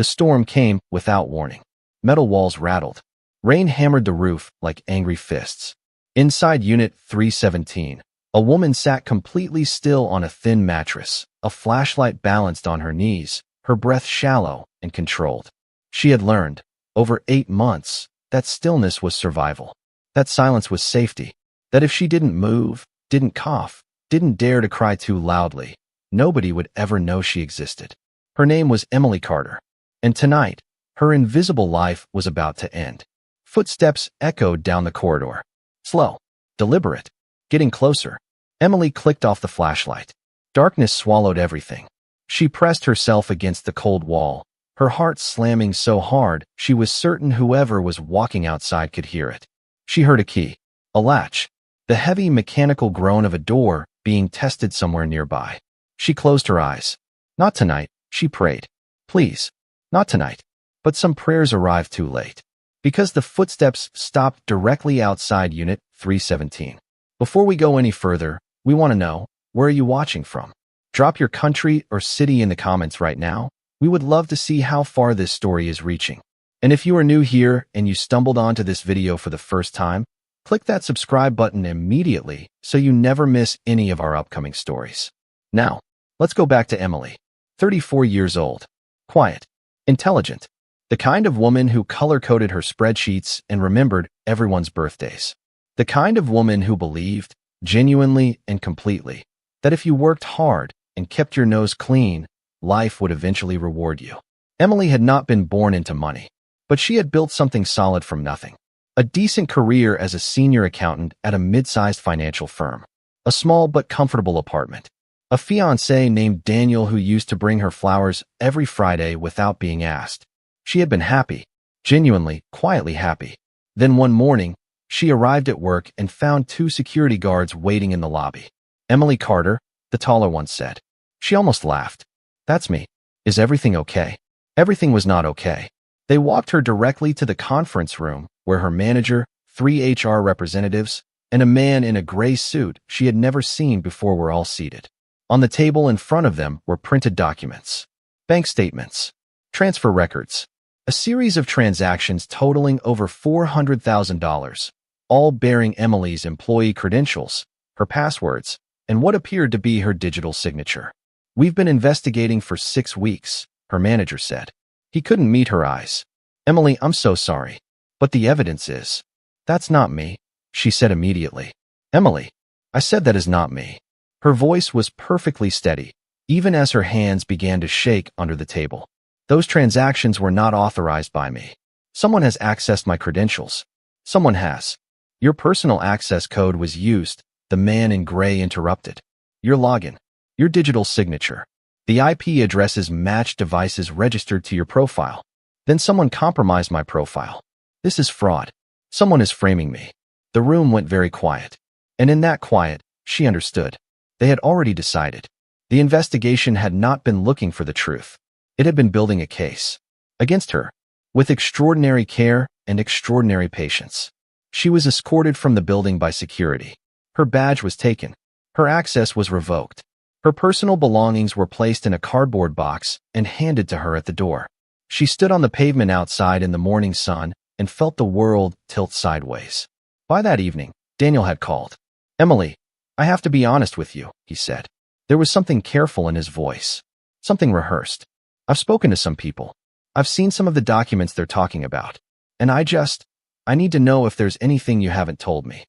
The storm came without warning. Metal walls rattled. Rain hammered the roof like angry fists. Inside Unit 317, a woman sat completely still on a thin mattress, a flashlight balanced on her knees, her breath shallow and controlled. She had learned, over 8 months, that stillness was survival, that silence was safety, that if she didn't move, didn't cough, didn't dare to cry too loudly, nobody would ever know she existed. Her name was Emily Carter, and tonight, her invisible life was about to end. Footsteps echoed down the corridor. Slow, deliberate, getting closer. Emily clicked off the flashlight. Darkness swallowed everything. She pressed herself against the cold wall, her heart slamming so hard she was certain whoever was walking outside could hear it. She heard a key, a latch, the heavy mechanical groan of a door being tested somewhere nearby. She closed her eyes. Not tonight, she prayed. Please, not tonight. But some prayers arrived too late, because the footsteps stopped directly outside Unit 317. Before we go any further, we want to know, where are you watching from? Drop your country or city in the comments right now. We would love to see how far this story is reaching. And if you are new here and you stumbled onto this video for the first time, click that subscribe button immediately so you never miss any of our upcoming stories. Now, let's go back to Emily, 34 years old, quiet, intelligent, the kind of woman who color-coded her spreadsheets and remembered everyone's birthdays. The kind of woman who believed, genuinely and completely, that if you worked hard and kept your nose clean, life would eventually reward you. Emily had not been born into money, but she had built something solid from nothing. A decent career as a senior accountant at a mid-sized financial firm. A small but comfortable apartment. A fiancé named Daniel who used to bring her flowers every Friday without being asked. She had been happy, genuinely, quietly happy. Then one morning, she arrived at work and found 2 security guards waiting in the lobby. Emily Carter, the taller one said. She almost laughed. That's me. Is everything okay? Everything was not okay. They walked her directly to the conference room where her manager, 3 HR representatives, and a man in a gray suit she had never seen before were all seated. On the table in front of them were printed documents, bank statements, transfer records, a series of transactions totaling over $400,000, all bearing Emily's employee credentials, her passwords, and what appeared to be her digital signature. We've been investigating for 6 weeks, her manager said. He couldn't meet her eyes. Emily, I'm so sorry, but the evidence is. That's not me, she said immediately. Emily, I said that is not me. Her voice was perfectly steady, even as her hands began to shake under the table. Those transactions were not authorized by me. Someone has accessed my credentials. Someone has. Your personal access code was used, the man in gray interrupted. Your login, your digital signature. The IP addresses match devices registered to your profile. Then someone compromised my profile. This is fraud. Someone is framing me. The room went very quiet. And in that quiet, she understood. They had already decided. The investigation had not been looking for the truth. It had been building a case against her, with extraordinary care and extraordinary patience. She was escorted from the building by security. Her badge was taken. Her access was revoked. Her personal belongings were placed in a cardboard box and handed to her at the door. She stood on the pavement outside in the morning sun and felt the world tilt sideways. By that evening, Daniel had called. Emily, I have to be honest with you, he said. There was something careful in his voice, something rehearsed. I've spoken to some people. I've seen some of the documents they're talking about. And I need to know if there's anything you haven't told me.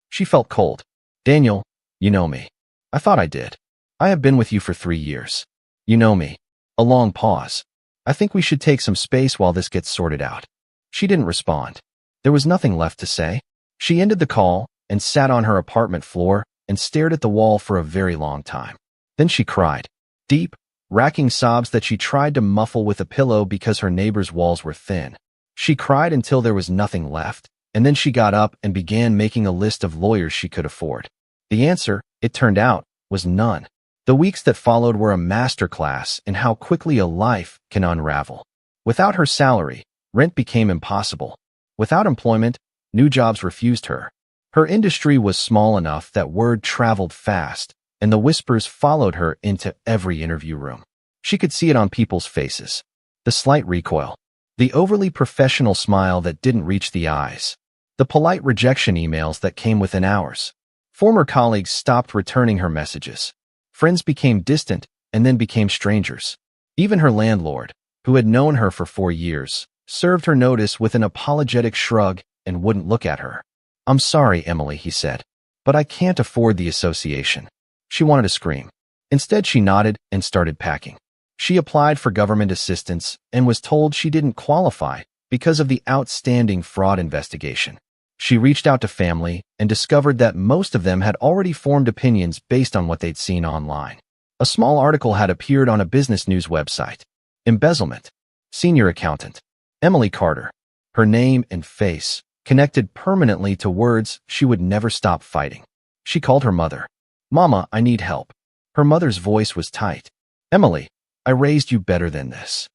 She felt cold. Daniel, you know me. I thought I did. I have been with you for 3 years. You know me. A long pause. I think we should take some space while this gets sorted out. She didn't respond. There was nothing left to say. She ended the call and sat on her apartment floor and stared at the wall for a very long time. Then she cried. Deep, racking sobs that she tried to muffle with a pillow because her neighbor's walls were thin. She cried until there was nothing left, and then she got up and began making a list of lawyers she could afford. The answer, it turned out, was none. The weeks that followed were a masterclass in how quickly a life can unravel. Without her salary, rent became impossible. Without employment, new jobs refused her. Her industry was small enough that word traveled fast, and the whispers followed her into every interview room. She could see it on people's faces. The The slight recoil. The overly professional smile that didn't reach the eyes. The polite rejection emails that came within hours. Former colleagues stopped returning her messages. Friends became distant and then became strangers. Even her landlord, who had known her for 4 years, served her notice with an apologetic shrug and wouldn't look at her. "I'm sorry, Emily," he said, "but I can't afford the association." She wanted to scream. Instead, she nodded and started packing. She applied for government assistance and was told she didn't qualify because of the outstanding fraud investigation. She reached out to family and discovered that most of them had already formed opinions based on what they'd seen online. A small article had appeared on a business news website. Embezzlement. Senior accountant. Emily Carter. Her name and face connected permanently to words she would never stop fighting. She called her mother. "Mama, I need help." Her mother's voice was tight. "Emily, I raised you better than this."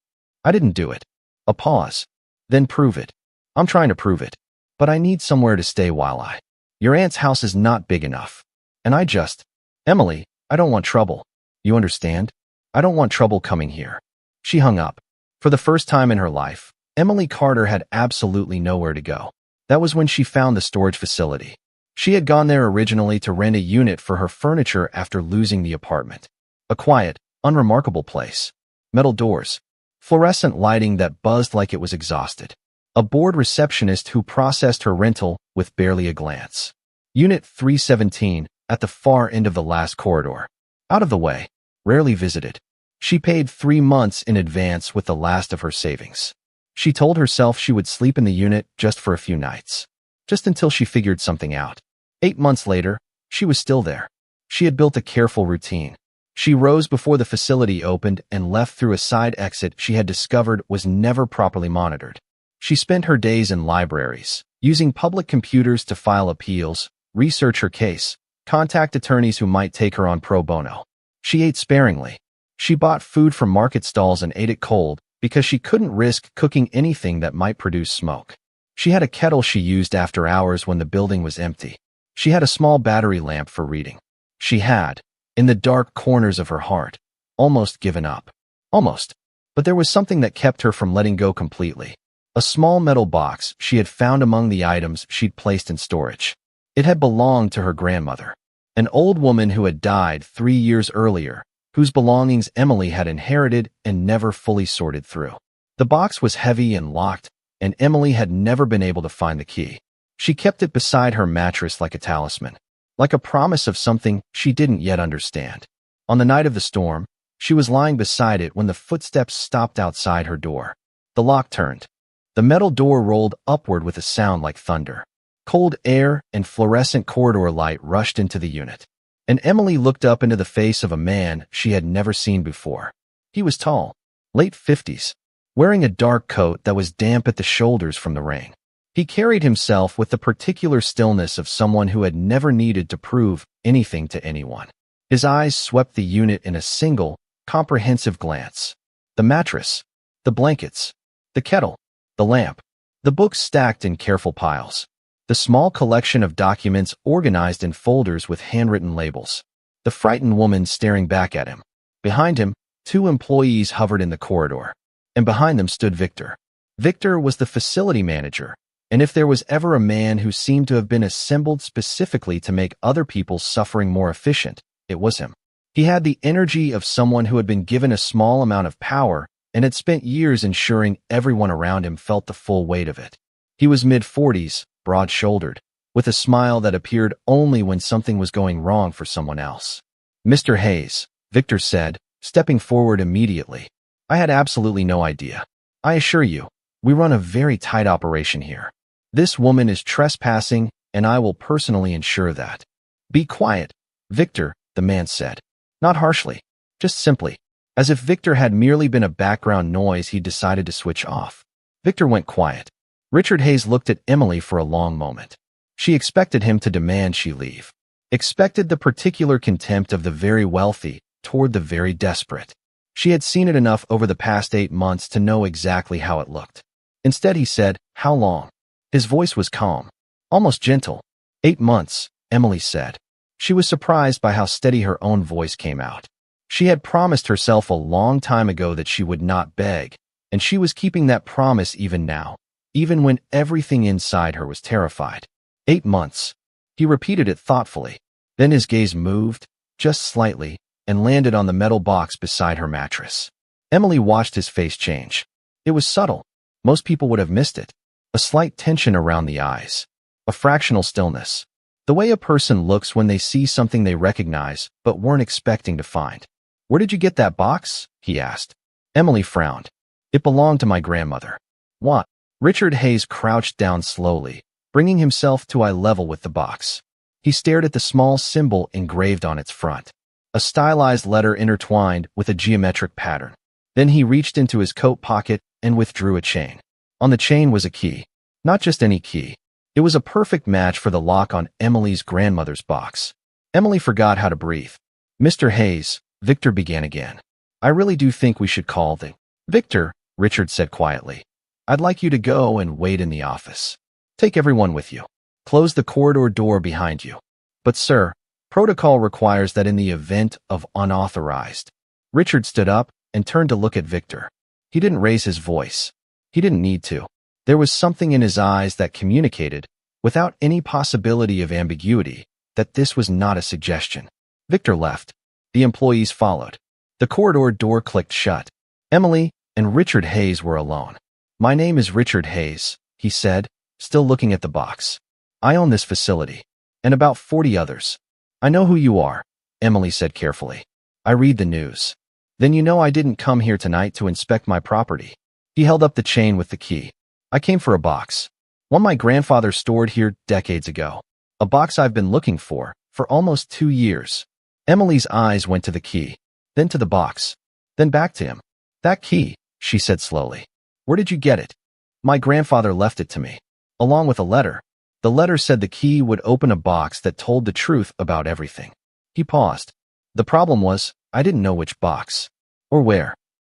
"I didn't do it." A pause. "Then prove it." "I'm trying to prove it. But I need somewhere to stay while I—" "Your aunt's house is not big enough. And I just—" "Emily, I don't want trouble. You understand? I don't want trouble coming here." She hung up. For the first time in her life, Emily Carter had absolutely nowhere to go. That was when she found the storage facility. She had gone there originally to rent a unit for her furniture after losing the apartment. A quiet, unremarkable place. Metal doors. Fluorescent lighting that buzzed like it was exhausted. A bored receptionist who processed her rental with barely a glance. Unit 317, at the far end of the last corridor. Out of the way. Rarely visited. She paid 3 months in advance with the last of her savings. She told herself she would sleep in the unit just for a few nights. Just until she figured something out. 8 months later, she was still there. She had built a careful routine. She rose before the facility opened and left through a side exit she had discovered was never properly monitored. She spent her days in libraries, using public computers to file appeals, research her case, contact attorneys who might take her on pro bono. She ate sparingly. She bought food from market stalls and ate it cold because she couldn't risk cooking anything that might produce smoke. She had a kettle she used after hours when the building was empty. She had a small battery lamp for reading. She had, in the dark corners of her heart, almost given up. Almost. But there was something that kept her from letting go completely. A small metal box she had found among the items she'd placed in storage. It had belonged to her grandmother, an old woman who had died 3 years earlier, whose belongings Emily had inherited and never fully sorted through. The box was heavy and locked, and Emily had never been able to find the key. She kept it beside her mattress like a talisman, like a promise of something she didn't yet understand. On the night of the storm, she was lying beside it when the footsteps stopped outside her door. The lock turned. The metal door rolled upward with a sound like thunder. Cold air and fluorescent corridor light rushed into the unit. And Emily looked up into the face of a man she had never seen before. He was tall, late 50s, wearing a dark coat that was damp at the shoulders from the rain. He carried himself with the particular stillness of someone who had never needed to prove anything to anyone. His eyes swept the unit in a single, comprehensive glance. The mattress, the blankets, the kettle, the lamp, the books stacked in careful piles, the small collection of documents organized in folders with handwritten labels, the frightened woman staring back at him. Behind him, 2 employees hovered in the corridor, and behind them stood Victor. Victor was the facility manager. And if there was ever a man who seemed to have been assembled specifically to make other people's suffering more efficient, it was him. He had the energy of someone who had been given a small amount of power and had spent years ensuring everyone around him felt the full weight of it. He was mid-40s, broad-shouldered, with a smile that appeared only when something was going wrong for someone else. "Mr. Hayes," Victor said, stepping forward immediately. "I had absolutely no idea. I assure you, we run a very tight operation here. This woman is trespassing, and I will personally ensure that." "Be quiet, Victor," the man said. Not harshly, just simply, as if Victor had merely been a background noise he decided to switch off. Victor went quiet. Richard Hayes looked at Emily for a long moment. She expected him to demand she leave. Expected the particular contempt of the very wealthy toward the very desperate. She had seen it enough over the past 8 months to know exactly how it looked. Instead, he said, "How long?" His voice was calm, almost gentle. 8 months, Emily said. She was surprised by how steady her own voice came out. She had promised herself a long time ago that she would not beg, and she was keeping that promise even now, even when everything inside her was terrified. 8 months. He repeated it thoughtfully. Then his gaze moved, just slightly, and landed on the metal box beside her mattress. Emily watched his face change. It was subtle. Most people would have missed it. A slight tension around the eyes. A fractional stillness. The way a person looks when they see something they recognize but weren't expecting to find. "Where did you get that box?" he asked. Emily frowned. "It belonged to my grandmother." "What?" Richard Hayes crouched down slowly, bringing himself to eye level with the box. He stared at the small symbol engraved on its front, a stylized letter intertwined with a geometric pattern. Then he reached into his coat pocket and withdrew a chain. On the chain was a key. Not just any key. It was a perfect match for the lock on Emily's grandmother's box. Emily forgot how to breathe. "Mr. Hayes," Victor began again. "I really do think we should call the—" "Victor," Richard said quietly, "I'd like you to go and wait in the office. Take everyone with you. Close the corridor door behind you." "But sir, protocol requires that in the event of unauthorized." Richard stood up and turned to look at Victor. He didn't raise his voice. He didn't need to. There was something in his eyes that communicated, without any possibility of ambiguity, that this was not a suggestion. Victor left. The employees followed. The corridor door clicked shut. Emily and Richard Hayes were alone. "My name is Richard Hayes," he said, still looking at the box. "I own this facility, and about 40 others. I know who you are," Emily said carefully. "I read the news." "Then you know I didn't come here tonight to inspect my property." He held up the chain with the key. "I came for a box. One my grandfather stored here decades ago. A box I've been looking for almost 2 years." Emily's eyes went to the key, then to the box, then back to him. "That key," she said slowly. "Where did you get it?" "My grandfather left it to me, along with a letter." The letter said the key would open a box that told the truth about everything. He paused. "The problem was, I didn't know which box. Or where."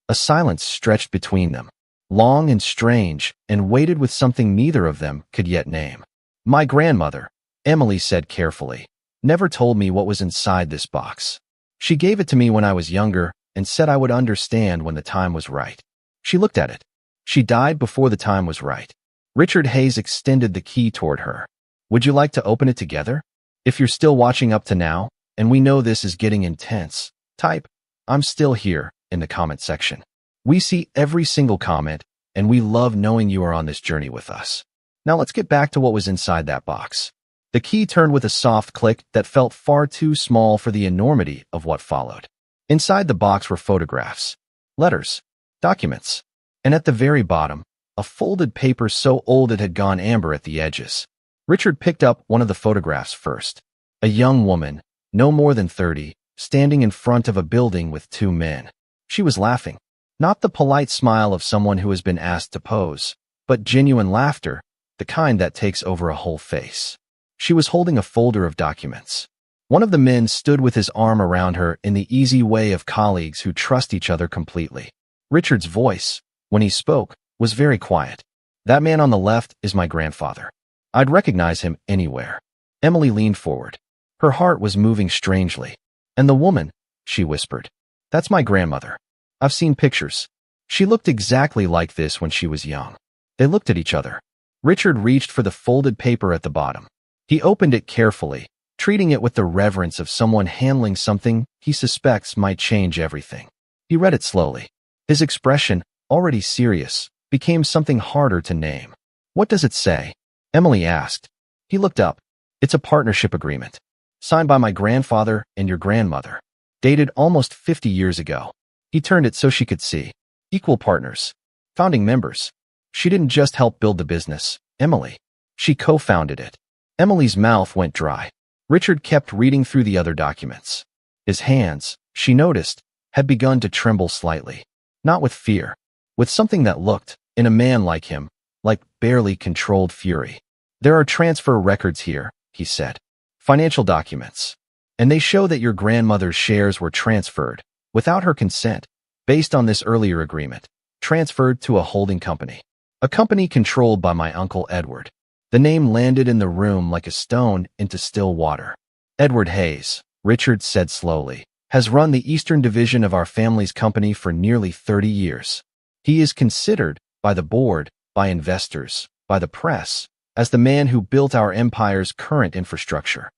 A silence stretched between them, long and strange, and weighted with something neither of them could yet name. "My grandmother," Emily said carefully, "never told me what was inside this box. She gave it to me when I was younger and said I would understand when the time was right. She looked at it. She died before the time was right." Richard Hayes extended the key toward her. "Would you like to open it together? If you're still watching up to now, and we know this is getting intense, type, 'I'm still here,' in the comment section. We see every single comment, and we love knowing you are on this journey with us." Now let's get back to what was inside that box. The key turned with a soft click that felt far too small for the enormity of what followed. Inside the box were photographs, letters, documents, and at the very bottom, a folded paper so old it had gone amber at the edges. Richard picked up one of the photographs first. A young woman, no more than 30, standing in front of a building with 2 men. She was laughing. Not the polite smile of someone who has been asked to pose, but genuine laughter, the kind that takes over a whole face. She was holding a folder of documents. One of the men stood with his arm around her in the easy way of colleagues who trust each other completely. Richard's voice, when he spoke, was very quiet. "That man on the left is my grandfather. I'd recognize him anywhere." Emily leaned forward. Her heart was moving strangely. "And the woman," she whispered, "that's my grandmother. I've seen pictures. She looked exactly like this when she was young." They looked at each other. Richard reached for the folded paper at the bottom. He opened it carefully, treating it with the reverence of someone handling something he suspects might change everything. He read it slowly. His expression, already serious, became something harder to name. "What does it say?" Emily asked. He looked up. "It's a partnership agreement, signed by my grandfather and your grandmother, dated almost 50 years ago." He turned it so she could see. "Equal partners, founding members." She didn't just help build the business, Emily. She co-founded it. Emily's mouth went dry. Richard kept reading through the other documents. His hands, she noticed, had begun to tremble slightly. Not with fear, with something that looked, in a man like him, like barely controlled fury. "There are transfer records here," he said. "Financial documents. And they show that your grandmother's shares were transferred, without her consent, based on this earlier agreement, transferred to a holding company. A company controlled by my uncle Edward." The name landed in the room like a stone into still water. "Edward Hayes," Richard said slowly, "has run the Eastern Division of our family's company for nearly 30 years. He is considered, by the board, by investors, by the press, as the man who built our empire's current infrastructure.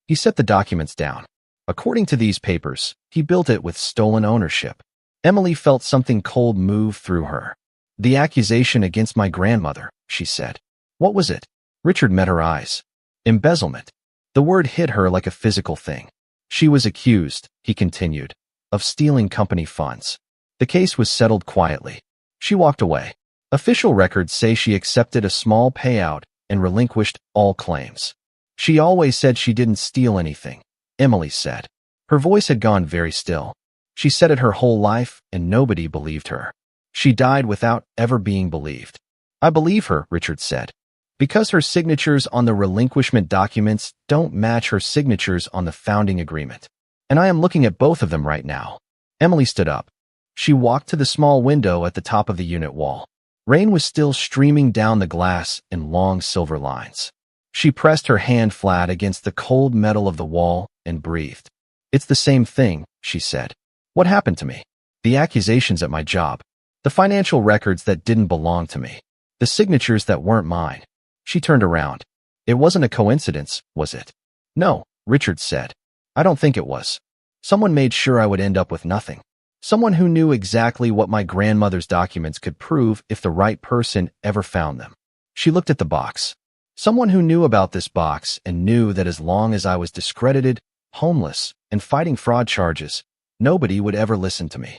He set the documents down. According to these papers, he built it with stolen ownership. Emily felt something cold move through her. The accusation against my grandmother, she said. What was it? Richard met her eyes. Embezzlement. The word hit her like a physical thing. She was accused, he continued, of stealing company funds. The case was settled quietly. She walked away. Official records say she accepted a small payout and relinquished all claims. She always said she didn't steal anything, Emily said. Her voice had gone very still. She said it her whole life, and nobody believed her. She died without ever being believed. I believe her, Richard said, because her signatures on the relinquishment documents don't match her signatures on the founding agreement. And I am looking at both of them right now. Emily stood up. She walked to the small window at the top of the unit wall. Rain was still streaming down the glass in long silver lines. She pressed her hand flat against the cold metal of the wall and breathed. It's the same thing, she said. What happened to me? The accusations at my job. The financial records that didn't belong to me. The signatures that weren't mine. She turned around. It wasn't a coincidence, was it? No, Richard said. I don't think it was. Someone made sure I would end up with nothing. Someone who knew exactly what my grandmother's documents could prove if the right person ever found them. She looked at the box. Someone who knew about this box and knew that as long as I was discredited, homeless, and fighting fraud charges, nobody would ever listen to me.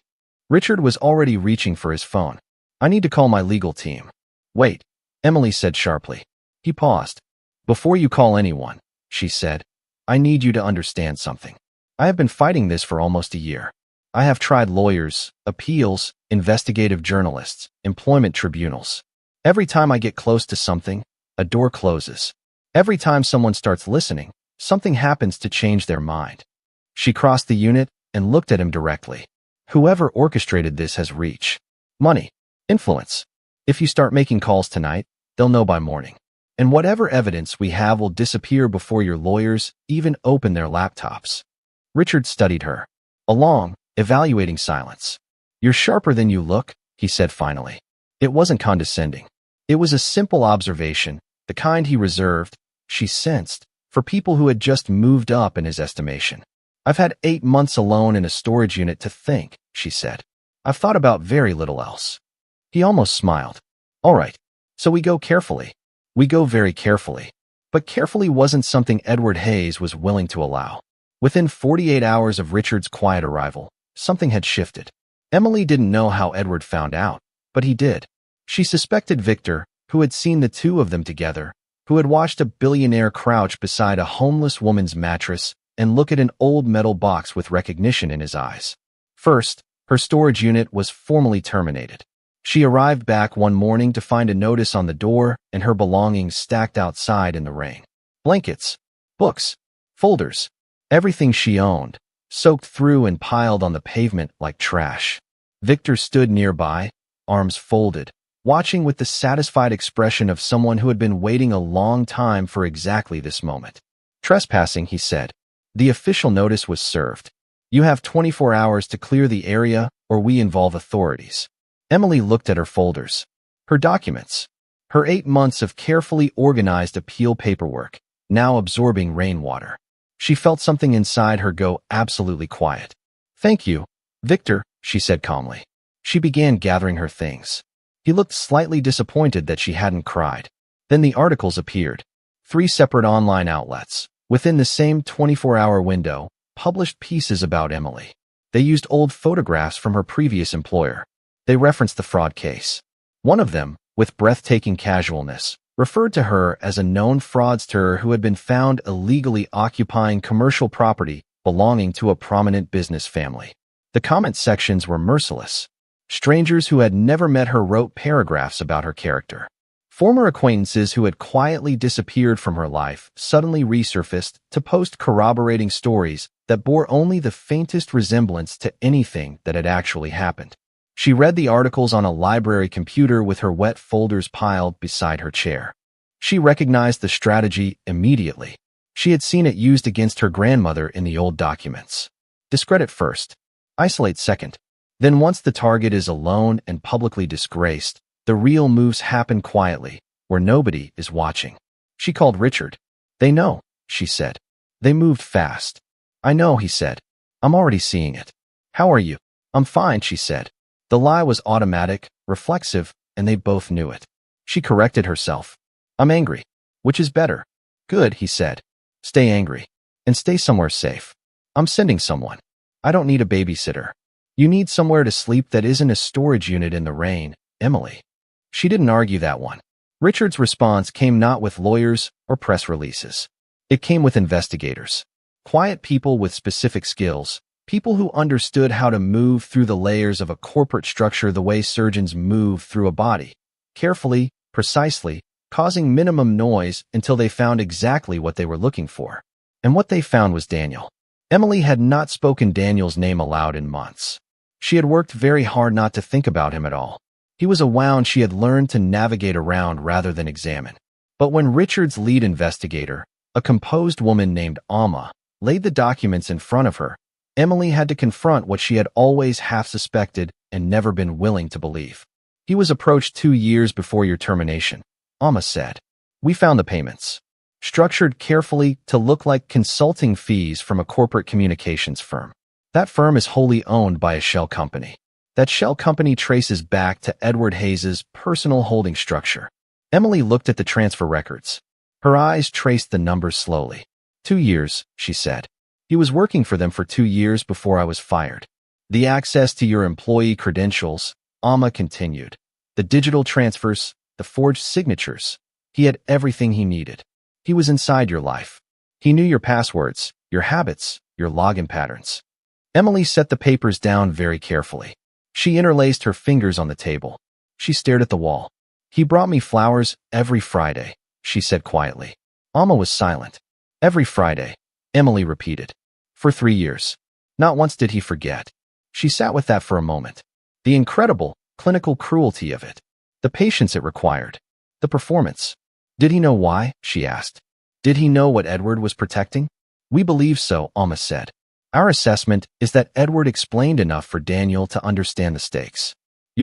Richard was already reaching for his phone. I need to call my legal team. Wait, Emily said sharply. He paused. Before you call anyone, she said, I need you to understand something. I have been fighting this for almost a year. I have tried lawyers, appeals, investigative journalists, employment tribunals. Every time I get close to something, a door closes. Every time someone starts listening, something happens to change their mind. She crossed the unit and looked at him directly. Whoever orchestrated this has reach, money, influence. If you start making calls tonight, they'll know by morning. And whatever evidence we have will disappear before your lawyers even open their laptops. Richard studied her. A long, evaluating silence. You're sharper than you look, he said finally. It wasn't condescending. It was a simple observation, the kind he reserved, she sensed, for people who had just moved up in his estimation. I've had 8 months alone in a storage unit to think, she said. I've thought about very little else. He almost smiled. All right, so we go carefully. We go very carefully. But carefully wasn't something Edward Hayes was willing to allow. Within 48 hours of Richard's quiet arrival, something had shifted. Emily didn't know how Edward found out, but he did. She suspected Victor, who had seen the two of them together, who had watched a billionaire crouch beside a homeless woman's mattress and look at an old metal box with recognition in his eyes. First, her storage unit was formally terminated. She arrived back one morning to find a notice on the door and her belongings stacked outside in the rain. Blankets, books, folders, everything she owned, soaked through and piled on the pavement like trash. Victor stood nearby, arms folded, watching with the satisfied expression of someone who had been waiting a long time for exactly this moment. Trespassing, he said. The official notice was served. You have 24 hours to clear the area or we involve authorities. Emily looked at her folders. Her documents. Her 8 months of carefully organized appeal paperwork, now absorbing rainwater. She felt something inside her go absolutely quiet. Thank you, Victor, she said calmly. She began gathering her things. He looked slightly disappointed that she hadn't cried. Then the articles appeared. 3 separate online outlets, within the same 24-hour window, published pieces about Emily. They used old photographs from her previous employer. They referenced the fraud case. One of them, with breathtaking casualness, referred to her as a known fraudster who had been found illegally occupying commercial property belonging to a prominent business family. The comment sections were merciless. Strangers who had never met her wrote paragraphs about her character. Former acquaintances who had quietly disappeared from her life suddenly resurfaced to post corroborating stories that bore only the faintest resemblance to anything that had actually happened. She read the articles on a library computer with her wet folders piled beside her chair. She recognized the strategy immediately. She had seen it used against her grandmother in the old documents. Discredit first. Isolate second. Then once the target is alone and publicly disgraced, the real moves happen quietly, where nobody is watching. She called Richard. They know, she said. They moved fast. I know, he said. I'm already seeing it. How are you? I'm fine, she said. The lie was automatic, reflexive, and they both knew it. She corrected herself. I'm angry. Which is better? Good, he said. Stay angry. And stay somewhere safe. I'm sending someone. I don't need a babysitter. You need somewhere to sleep that isn't a storage unit in the rain, Emily. She didn't argue that one. Richard's response came not with lawyers or press releases. It came with investigators. Quiet people with specific skills, people who understood how to move through the layers of a corporate structure the way surgeons move through a body, carefully, precisely, causing minimum noise until they found exactly what they were looking for. And what they found was Daniel. Emily had not spoken Daniel's name aloud in months. She had worked very hard not to think about him at all. He was a wound she had learned to navigate around rather than examine. But when Richard's lead investigator, a composed woman named Alma, laid the documents in front of her, Emily had to confront what she had always half suspected and never been willing to believe. He was approached 2 years before your termination, Alma said. We found the payments, structured carefully to look like consulting fees from a corporate communications firm. That firm is wholly owned by a shell company. That shell company traces back to Edward Hayes's personal holding structure. Emily looked at the transfer records. Her eyes traced the numbers slowly. 2 years, she said. He was working for them for 2 years before I was fired. The access to your employee credentials, Alma continued. The digital transfers, the forged signatures. He had everything he needed. He was inside your life. He knew your passwords, your habits, your login patterns. Emily set the papers down very carefully. She interlaced her fingers on the table. She stared at the wall. He brought me flowers every Friday, she said quietly. Alma was silent. Every Friday, Emily repeated. For 3 years. Not once did he forget. She sat with that for a moment. The incredible, clinical cruelty of it. The patience it required. The performance. Did he know why? She asked. Did he know what Edward was protecting? We believe so, Alma said. Our assessment is that Edward explained enough for Daniel to understand the stakes.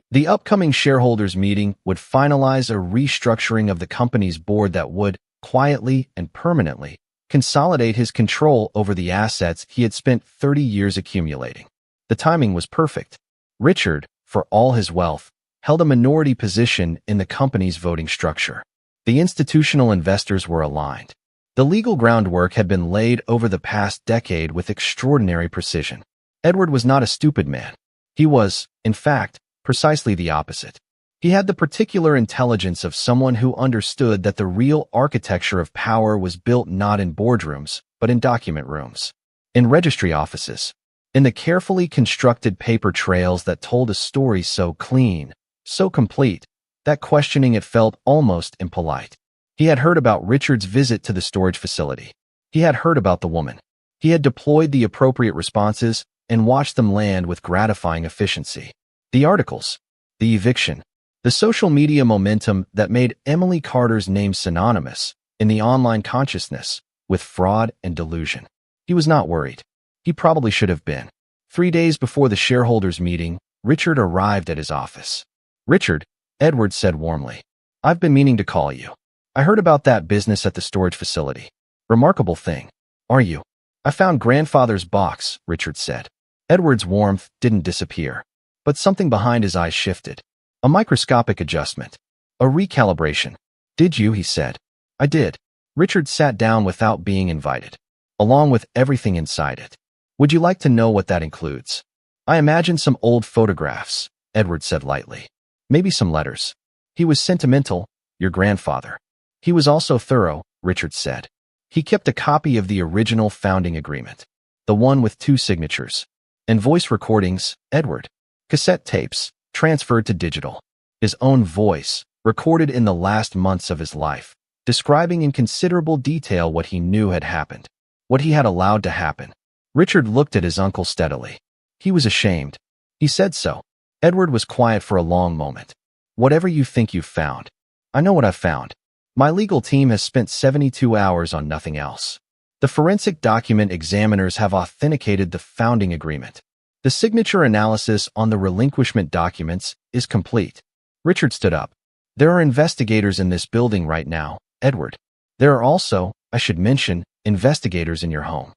The upcoming shareholders meeting would finalize a restructuring of the company's board that would, quietly and permanently, consolidate his control over the assets he had spent 30 years accumulating. The timing was perfect. Richard, for all his wealth, held a minority position in the company's voting structure. The institutional investors were aligned. The legal groundwork had been laid over the past decade with extraordinary precision. Edward was not a stupid man. He was, in fact, precisely the opposite. He had the particular intelligence of someone who understood that the real architecture of power was built not in boardrooms, but in document rooms, in registry offices, in the carefully constructed paper trails that told a story so clean, so complete, that questioning it felt almost impolite. He had heard about Richard's visit to the storage facility. He had heard about the woman. He had deployed the appropriate responses and watched them land with gratifying efficiency. The articles, the eviction, the social media momentum that made Emily Carter's name synonymous in the online consciousness with fraud and delusion. He was not worried. He probably should have been. 3 days before the shareholders meeting, Richard arrived at his office. Richard, Edward said warmly, I've been meaning to call you. I heard about that business at the storage facility. Remarkable thing. Are you? I found grandfather's box, Richard said. Edward's warmth didn't disappear, but something behind his eyes shifted. A microscopic adjustment. A recalibration. Did you? He said. I did. Richard sat down without being invited, along with everything inside it. Would you like to know what that includes? I imagine some old photographs, Edward said lightly. Maybe some letters. He was sentimental, your grandfather. He was also thorough, Richard said. He kept a copy of the original founding agreement, the one with 2 signatures, and voice recordings, Edward. Cassette tapes, transferred to digital. His own voice, recorded in the last months of his life, describing in considerable detail what he knew had happened, what he had allowed to happen. Richard looked at his uncle steadily. He was ashamed. He said so. Edward was quiet for a long moment. Whatever you think you've found. I know what I've found. My legal team has spent 72 hours on nothing else. The forensic document examiners have authenticated the founding agreement. The signature analysis on the relinquishment documents is complete. Richard stood up. There are investigators in this building right now, Edward. There are also, I should mention, investigators in your home.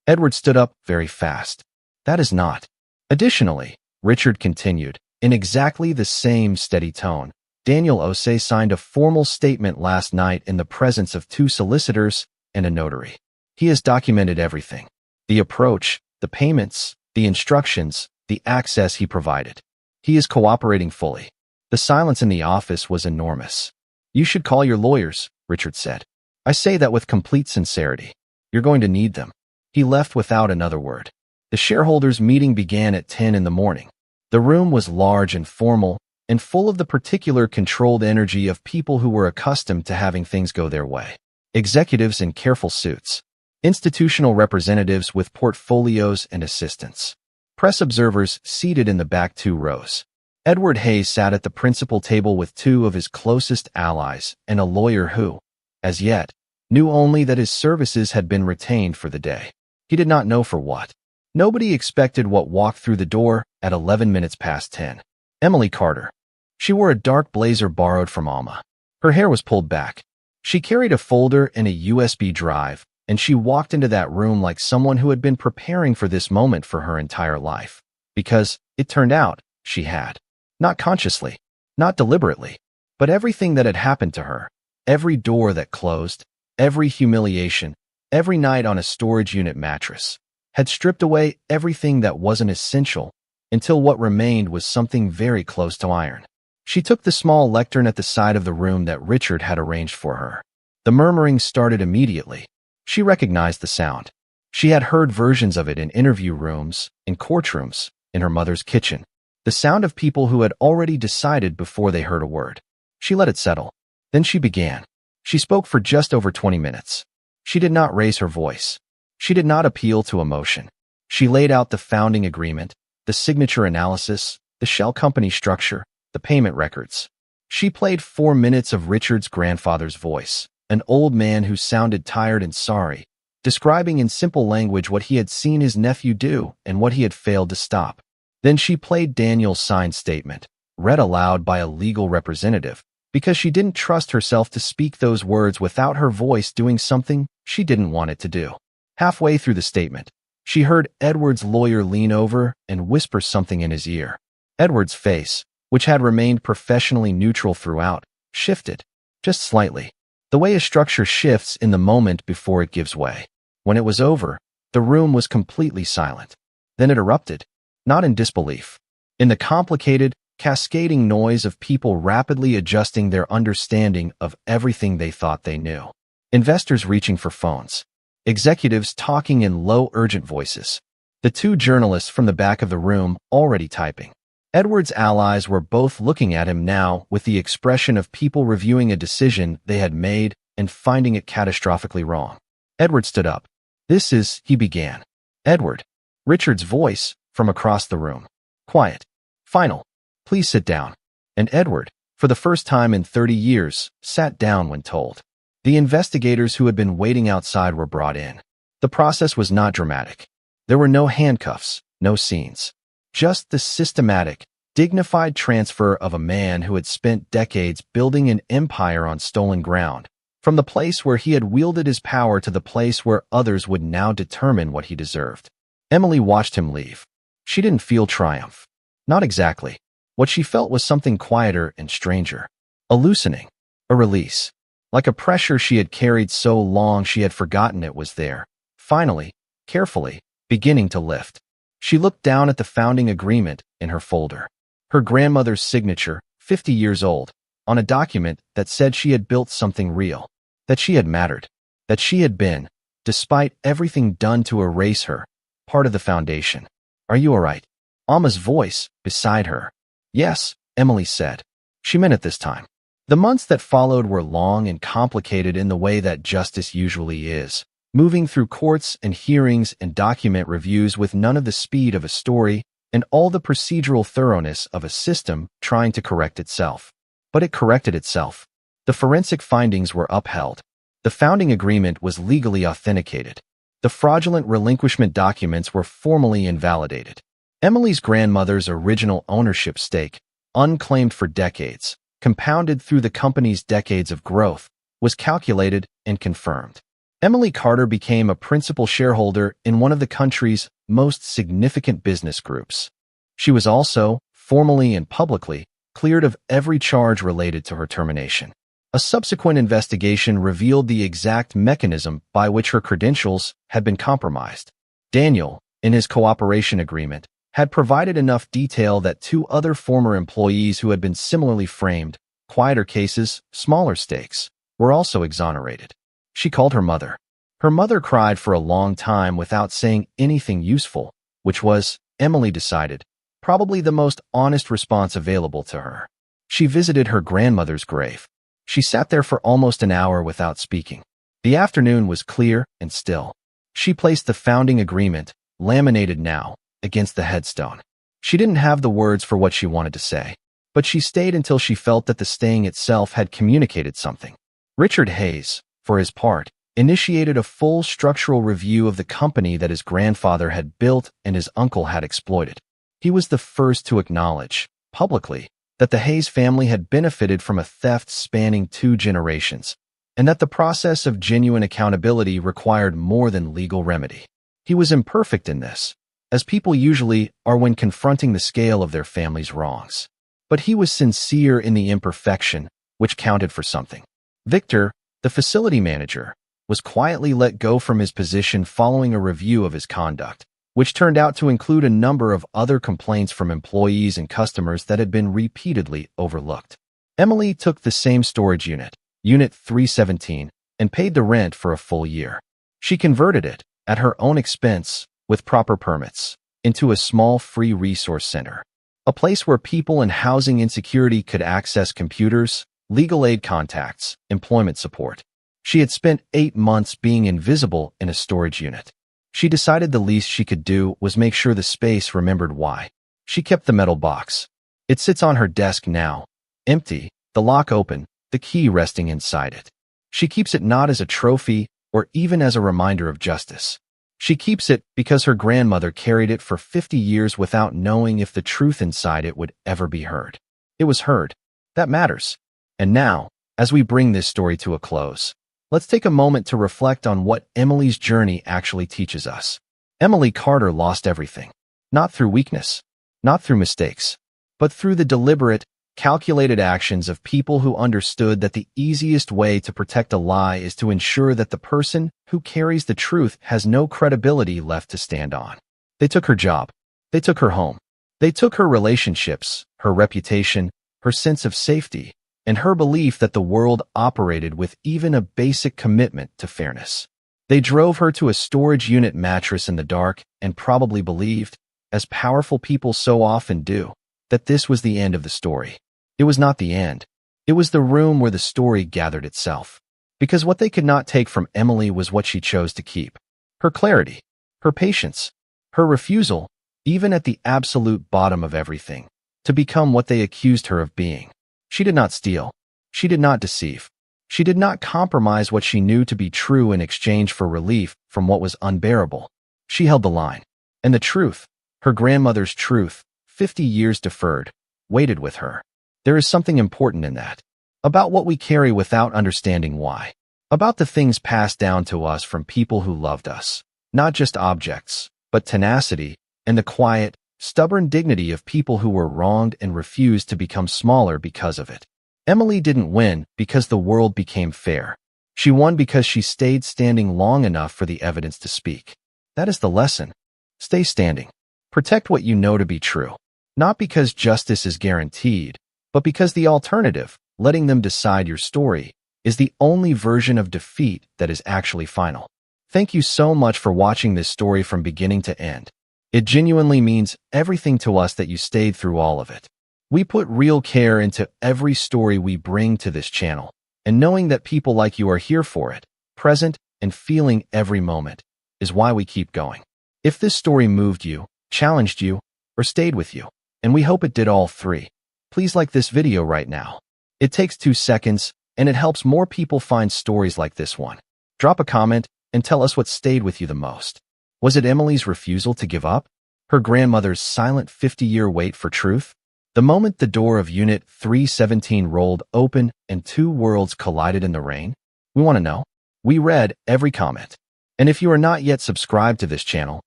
Edward stood up very fast. That is not. Additionally, Richard continued, in exactly the same steady tone, Daniel Osei signed a formal statement last night in the presence of 2 solicitors and a notary. He has documented everything. The approach, the payments, the instructions, the access he provided. He is cooperating fully. The silence in the office was enormous. You should call your lawyers, Richard said. I say that with complete sincerity. You're going to need them. He left without another word. The shareholders' meeting began at 10 in the morning. The room was large and formal, and full of the particular controlled energy of people who were accustomed to having things go their way. Executives in careful suits. Institutional representatives with portfolios and assistants. Press observers seated in the back 2 rows. Edward Hayes sat at the principal table with 2 of his closest allies and a lawyer who, as yet, knew only that his services had been retained for the day. He did not know for what. Nobody expected what walked through the door at 11 minutes past 10. Emily Carter. She wore a dark blazer borrowed from Alma. Her hair was pulled back. She carried a folder and a USB drive, and she walked into that room like someone who had been preparing for this moment for her entire life. Because, it turned out, she had. Not consciously, not deliberately, but everything that had happened to her, every door that closed, every humiliation, every night on a storage unit mattress, had stripped away everything that wasn't essential until what remained was something very close to iron. She took the small lectern at the side of the room that Richard had arranged for her. The murmuring started immediately. She recognized the sound. She had heard versions of it in interview rooms, in courtrooms, in her mother's kitchen. The sound of people who had already decided before they heard a word. She let it settle. Then she began. She spoke for just over 20 minutes. She did not raise her voice. She did not appeal to emotion. She laid out the founding agreement, the signature analysis, the shell company structure, the payment records. She played 4 minutes of Richard's grandfather's voice, an old man who sounded tired and sorry, describing in simple language what he had seen his nephew do and what he had failed to stop. Then she played Daniel's signed statement, read aloud by a legal representative, because she didn't trust herself to speak those words without her voice doing something she didn't want it to do. Halfway through the statement, she heard Edward's lawyer lean over and whisper something in his ear. Edward's face, which had remained professionally neutral throughout, shifted, just slightly, the way a structure shifts in the moment before it gives way. When it was over, the room was completely silent. Then it erupted, not in disbelief, in the complicated, cascading noise of people rapidly adjusting their understanding of everything they thought they knew. Investors reaching for phones. Executives talking in low, urgent voices. The 2 journalists from the back of the room already typing. Edward's allies were both looking at him now with the expression of people reviewing a decision they had made and finding it catastrophically wrong. Edward stood up. This is, he began. Edward. Richard's voice from across the room. Quiet. Final. Please sit down. And Edward, for the first time in 30 years, sat down when told. The investigators who had been waiting outside were brought in. The process was not dramatic. There were no handcuffs, no scenes. Just the systematic, dignified transfer of a man who had spent decades building an empire on stolen ground, from the place where he had wielded his power to the place where others would now determine what he deserved. Emily watched him leave. She didn't feel triumph. Not exactly. What she felt was something quieter and stranger. A loosening. A release. Like a pressure she had carried so long she had forgotten it was there. Finally, carefully, beginning to lift. She looked down at the founding agreement in her folder. Her grandmother's signature, 50 years old, on a document that said she had built something real. That she had mattered. That she had been, despite everything done to erase her, part of the foundation. Are you all right? Alma's voice, beside her. Yes, Emily said. She meant it this time. The months that followed were long and complicated in the way that justice usually is, moving through courts and hearings and document reviews with none of the speed of a story and all the procedural thoroughness of a system trying to correct itself. But it corrected itself. The forensic findings were upheld. The founding agreement was legally authenticated. The fraudulent relinquishment documents were formally invalidated. Emily's grandmother's original ownership stake, unclaimed for decades, compounded through the company's decades of growth, was calculated and confirmed. Emily Carter became a principal shareholder in one of the country's most significant business groups. She was also, formally and publicly, cleared of every charge related to her termination. A subsequent investigation revealed the exact mechanism by which her credentials had been compromised. Daniel, in his cooperation agreement, had provided enough detail that two other former employees who had been similarly framed, quieter cases, smaller stakes, were also exonerated. She called her mother. Her mother cried for a long time without saying anything useful, which was, Emily decided, probably the most honest response available to her. She visited her grandmother's grave. She sat there for almost an hour without speaking. The afternoon was clear and still. She placed the founding agreement, laminated now, against the headstone. She didn't have the words for what she wanted to say, but she stayed until she felt that the staying itself had communicated something. Richard Hayes, for his part, initiated a full structural review of the company that his grandfather had built and his uncle had exploited. He was the first to acknowledge, publicly, that the Hayes family had benefited from a theft spanning 2 generations, and that the process of genuine accountability required more than legal remedy. He was imperfect in this, as people usually are when confronting the scale of their family's wrongs. But he was sincere in the imperfection, which counted for something. Victor, the facility manager, was quietly let go from his position following a review of his conduct, which turned out to include a number of other complaints from employees and customers that had been repeatedly overlooked. Emily took the same storage unit, Unit 317, and paid the rent for a full year. She converted it, at her own expense, with proper permits, into a small free resource center, a place where people in housing insecurity could access computers, legal aid contacts, employment support. She had spent 8 months being invisible in a storage unit. She decided the least she could do was make sure the space remembered why. She kept the metal box. It sits on her desk now, empty, the lock open, the key resting inside it. She keeps it not as a trophy or even as a reminder of justice. She keeps it because her grandmother carried it for 50 years without knowing if the truth inside it would ever be heard. It was heard. That matters. And now, as we bring this story to a close, let's take a moment to reflect on what Emily's journey actually teaches us. Emily Carter lost everything. Not through weakness, not through mistakes, but through the deliberate, calculated actions of people who understood that the easiest way to protect a lie is to ensure that the person who carries the truth has no credibility left to stand on. They took her job. They took her home. They took her relationships, her reputation, her sense of safety, and her belief that the world operated with even a basic commitment to fairness. They drove her to a storage unit mattress in the dark and probably believed, as powerful people so often do, that this was the end of the story. It was not the end. It was the room where the story gathered itself. Because what they could not take from Emily was what she chose to keep. Her clarity, her patience, her refusal, even at the absolute bottom of everything, to become what they accused her of being. She did not steal. She did not deceive. She did not compromise what she knew to be true in exchange for relief from what was unbearable. She held the line. And the truth, her grandmother's truth, 50 years deferred, waited with her. There is something important in that. About what we carry without understanding why. About the things passed down to us from people who loved us. Not just objects, but tenacity, and the quiet, stubborn dignity of people who were wronged and refused to become smaller because of it. Emily didn't win because the world became fair. She won because she stayed standing long enough for the evidence to speak. That is the lesson. Stay standing. Protect what you know to be true. Not because justice is guaranteed, but because the alternative, letting them decide your story, is the only version of defeat that is actually final. Thank you so much for watching this story from beginning to end. It genuinely means everything to us that you stayed through all of it. We put real care into every story we bring to this channel, and knowing that people like you are here for it, present, and feeling every moment, is why we keep going. If this story moved you, challenged you, or stayed with you, and we hope it did all three, please like this video right now. It takes 2 seconds, and it helps more people find stories like this one. Drop a comment and tell us what stayed with you the most. Was it Emily's refusal to give up? Her grandmother's silent 50-year wait for truth? The moment the door of Unit 317 rolled open and two worlds collided in the rain? We want to know. We read every comment. And if you are not yet subscribed to this channel,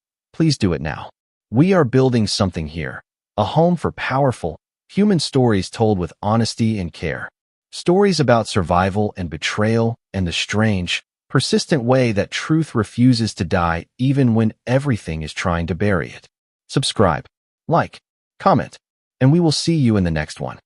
please do it now. We are building something here. A home for powerful, human stories told with honesty and care. Stories about survival and betrayal and the strange, persistent way that truth refuses to die even when everything is trying to bury it. Subscribe, like, comment, and we will see you in the next one.